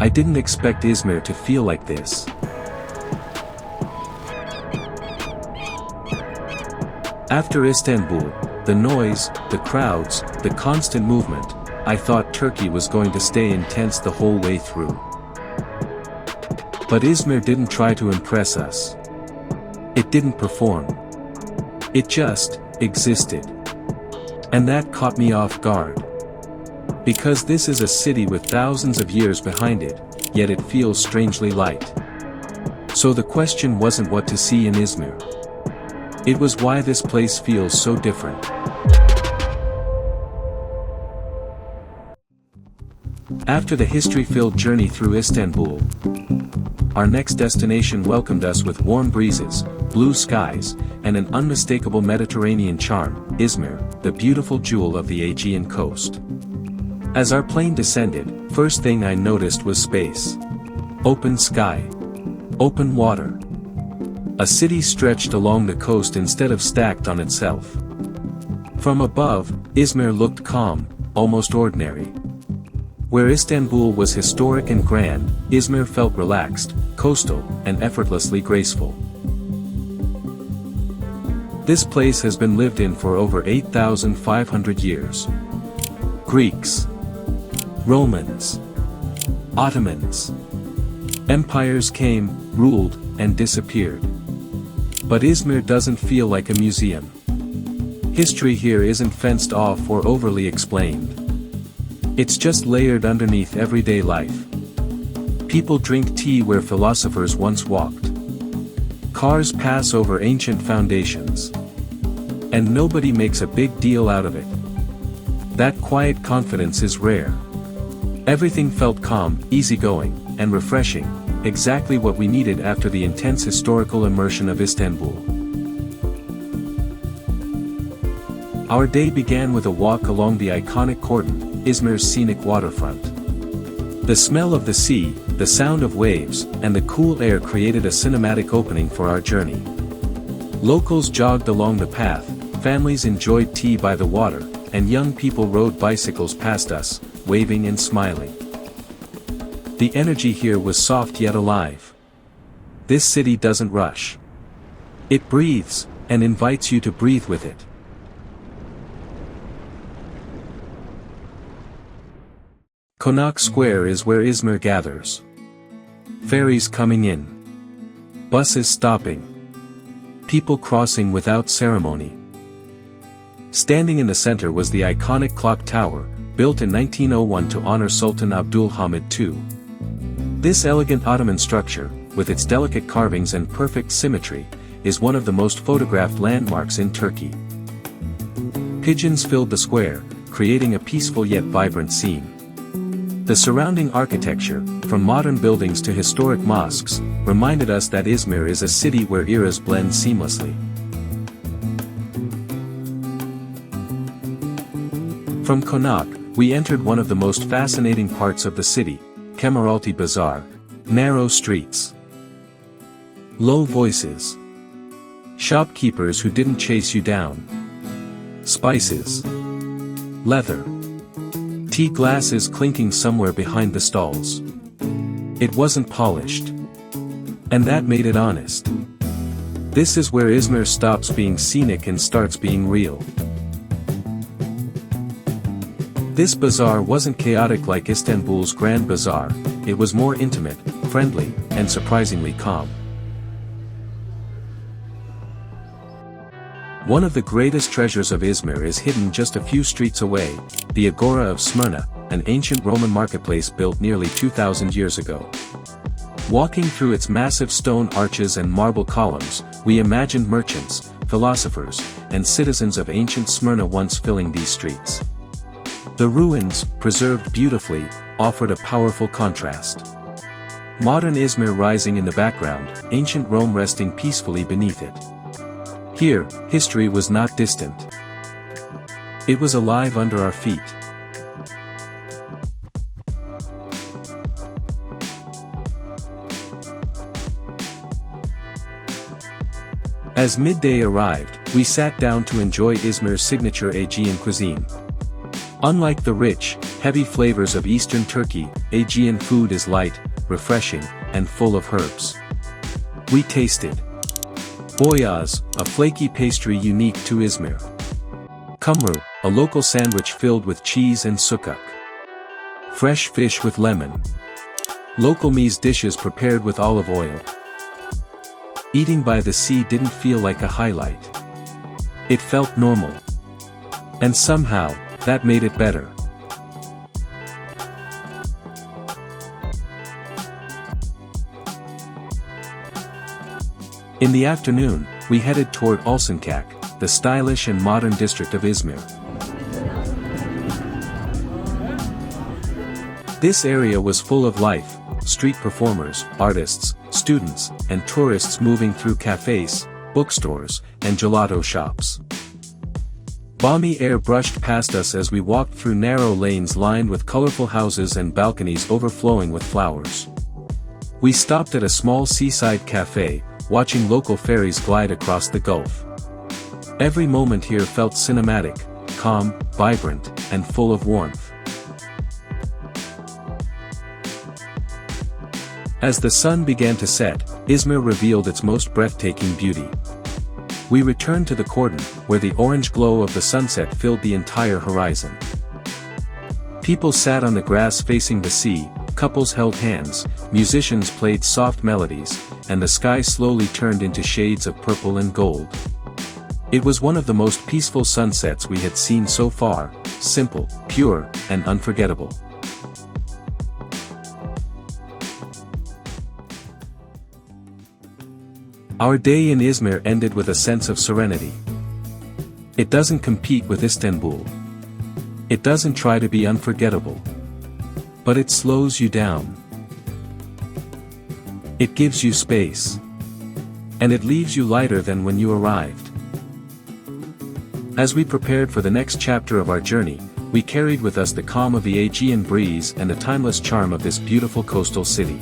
I didn't expect Izmir to feel like this. After Istanbul, the noise, the crowds, the constant movement, I thought Turkey was going to stay intense the whole way through. But Izmir didn't try to impress us. It didn't perform. It just existed. And that caught me off guard. Because this is a city with thousands of years behind it, yet it feels strangely light. So the question wasn't what to see in Izmir. It was why this place feels so different. After the history-filled journey through Istanbul, our next destination welcomed us with warm breezes, blue skies, and an unmistakable Mediterranean charm, Izmir, the beautiful jewel of the Aegean coast. As our plane descended, first thing I noticed was space. Open sky. Open water. A city stretched along the coast instead of stacked on itself. From above, Izmir looked calm, almost ordinary. Where Istanbul was historic and grand, Izmir felt relaxed, coastal, and effortlessly graceful. This place has been lived in for over 8,500 years. Greeks, Romans, Ottomans. Empires came, ruled, and disappeared. But Izmir doesn't feel like a museum. History here isn't fenced off or overly explained. It's just layered underneath everyday life. People drink tea where philosophers once walked. Cars pass over ancient foundations. And nobody makes a big deal out of it. That quiet confidence is rare. Everything felt calm, easygoing, and refreshing, exactly what we needed after the intense historical immersion of Istanbul. Our day began with a walk along the iconic Kordon, Izmir's scenic waterfront. The smell of the sea, the sound of waves, and the cool air created a cinematic opening for our journey. Locals jogged along the path, families enjoyed tea by the water, and young people rode bicycles past us, waving and smiling. The energy here was soft yet alive. This city doesn't rush. It breathes, and invites you to breathe with it. Konak Square is where Izmir gathers. Ferries coming in. Buses stopping. People crossing without ceremony. Standing in the center was the iconic clock tower, built in 1901 to honor Sultan Abdülhamid II. This elegant Ottoman structure, with its delicate carvings and perfect symmetry, is one of the most photographed landmarks in Turkey. Pigeons filled the square, creating a peaceful yet vibrant scene. The surrounding architecture, from modern buildings to historic mosques, reminded us that Izmir is a city where eras blend seamlessly. From Konak, we entered one of the most fascinating parts of the city, Kemeralti Bazaar, narrow streets. Low voices. Shopkeepers who didn't chase you down. Spices. Leather. Tea glasses clinking somewhere behind the stalls. It wasn't polished. And that made it honest. This is where Izmir stops being scenic and starts being real. This bazaar wasn't chaotic like Istanbul's Grand Bazaar, it was more intimate, friendly, and surprisingly calm. One of the greatest treasures of Izmir is hidden just a few streets away, the Agora of Smyrna, an ancient Roman marketplace built nearly 2,000 years ago. Walking through its massive stone arches and marble columns, we imagined merchants, philosophers, and citizens of ancient Smyrna once filling these streets. The ruins, preserved beautifully, offered a powerful contrast. Modern Izmir rising in the background, ancient Rome resting peacefully beneath it. Here, history was not distant. It was alive under our feet. As midday arrived, we sat down to enjoy Izmir's signature Aegean cuisine. Unlike the rich, heavy flavors of Eastern Turkey. Aegean food is light, refreshing, and full of herbs. We tasted boyaz, a flaky pastry unique to Izmir. Kumru, a local sandwich filled with cheese and sukak. Fresh fish with lemon. Local meze dishes prepared with olive oil. Eating by the sea didn't feel like a highlight. It felt normal. And somehow, that made it better. In the afternoon, we headed toward Alsancak, the stylish and modern district of Izmir. This area was full of life, street performers, artists, students, and tourists moving through cafes, bookstores, and gelato shops. Balmy air brushed past us as we walked through narrow lanes lined with colorful houses and balconies overflowing with flowers. We stopped at a small seaside cafe, watching local ferries glide across the Gulf. Every moment here felt cinematic, calm, vibrant, and full of warmth. As the sun began to set, Izmir revealed its most breathtaking beauty. We returned to the Kordon, where the orange glow of the sunset filled the entire horizon. People sat on the grass facing the sea, couples held hands, musicians played soft melodies, and the sky slowly turned into shades of purple and gold. It was one of the most peaceful sunsets we had seen so far, simple, pure, and unforgettable. Our day in Izmir ended with a sense of serenity. It doesn't compete with Istanbul. It doesn't try to be unforgettable. But it slows you down. It gives you space. And it leaves you lighter than when you arrived. As we prepared for the next chapter of our journey, we carried with us the calm of the Aegean breeze and the timeless charm of this beautiful coastal city.